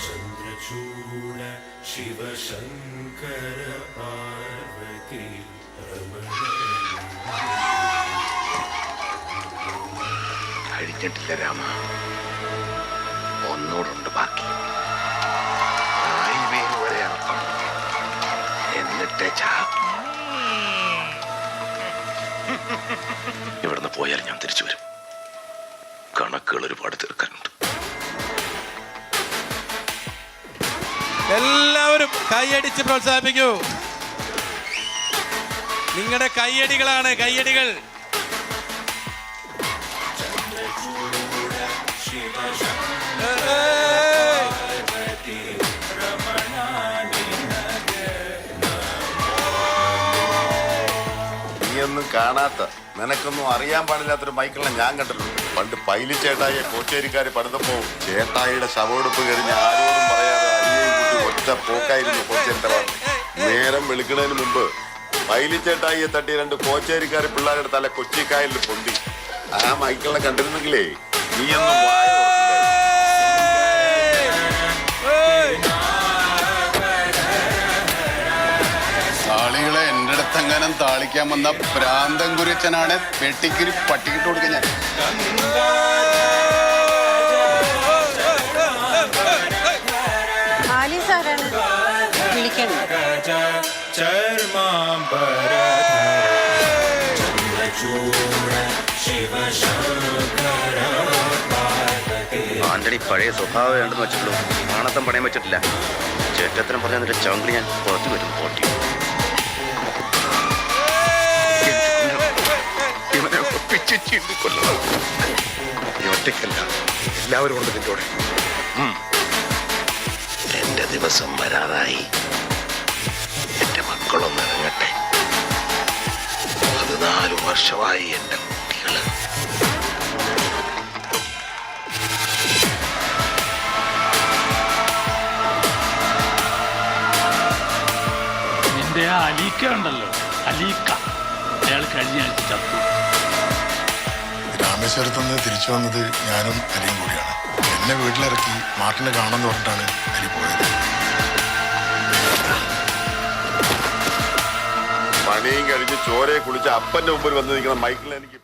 ചന്ദ്രചൂഡ ശിവശങ്കര പാർവതി കഴിഞ്ഞിട്ടില്ല രാമ, ഒന്നോടുണ്ട് ബാക്കി. ഹൈവേയിൽ വരെ ഇറക്കണം, എന്നിട്ട് ഇവിടുന്ന് പോയാൽ ഞാൻ തിരിച്ചു വരും. കണക്കുകൾ ഒരുപാട് തീർക്കാനുണ്ട്. എല്ലാവരും കൈയടിച്ച് പ്രോത്സാഹിപ്പിക്കൂ. നിങ്ങളുടെ കൈയടികളാണ് കൈയടികൾ. നീയൊന്നും കാണാത്ത, നിനക്കൊന്നും അറിയാൻ പാടില്ലാത്തൊരു മൈക്കിളിനെ ഞാൻ കണ്ടിട്ടുണ്ട്. പണ്ട് പൈലി ചേട്ടായിയെ കോച്ചേരിക്കാര് പണിതപ്പോ ചേട്ടായിയുടെ ശവമെടുപ്പ് കഴിഞ്ഞ് ആരോടും പറയാതെ അരിയേയും കൂട്ടി ഒറ്റ പോക്കായിരുന്നു കോച്ചേരിന്റെ ഭാഗത്ത്. നേരം വെളുക്കുന്നതിന് മുമ്പ് പൈലി ചേട്ടായിയെ തട്ടി 2 കോച്ചേരിക്കാര് പിള്ളേരുടെ തല കൊച്ചിക്കായലിൽ പൊന്തി. ആ മൈക്കിളിനെ കണ്ടിരുന്നെങ്കിലേ നീയൊന്നും വായ ആളികളെ എൻ്റെ അടുത്തെങ്ങാനും താളിക്കാൻ വന്ന പ്രാന്തം കുരിച്ചനാണ് വെട്ടിക്കിരി പട്ടിക്കിട്ട് കൊടുക്കുക ഞാൻ. ആന്റണി പഴയ സ്വഭാവം വേണ്ടെന്ന് വെച്ചിട്ടുള്ളൂ. ആണത്തം പണയം വെച്ചിട്ടില്ല. ചേട്ടത്തിനും പറഞ്ഞ എന്നിട്ട് ചങ്കിളി ഞാൻ പുറത്തു വരും. പോട്ടി ഇവനെ ഒപ്പിച്ച് ചീന്തിക്കൊല്ലണം. നീ ഒറ്റയ്ക്കല്ല, എല്ലാവരും ഉണ്ട് നിന്റെ കൂടെ. എന്റെ ദിവസം വരാതായി. എന്റെ മക്കളൊന്ന് ഇറങ്ങട്ടെ. 14 വർഷമായി എന്റെ കുട്ടികള്. നിന്റെ ആ അലീക്ക ഉണ്ടല്ലോ, അലീക്ക, അയാൾ കഴിഞ്ഞ ആഴ്ച ചത്തു. രാമേശ്വരത്ത് നിന്ന് തിരിച്ചു വന്നത് ഞാനും അലിയും കൂടിയാണ്. എന്നെ വീട്ടിലിറക്കി മാർട്ടിനെ കാണാമെന്ന് പറഞ്ഞിട്ടാണ് അലി പോയത്. പണിയും കഴിഞ്ഞ് ചോരയെ കുളിച്ച് അപ്പന്റെ മുമ്പിൽ വന്ന് നിൽക്കുന്ന മൈക്കിളിനെ എനിക്ക്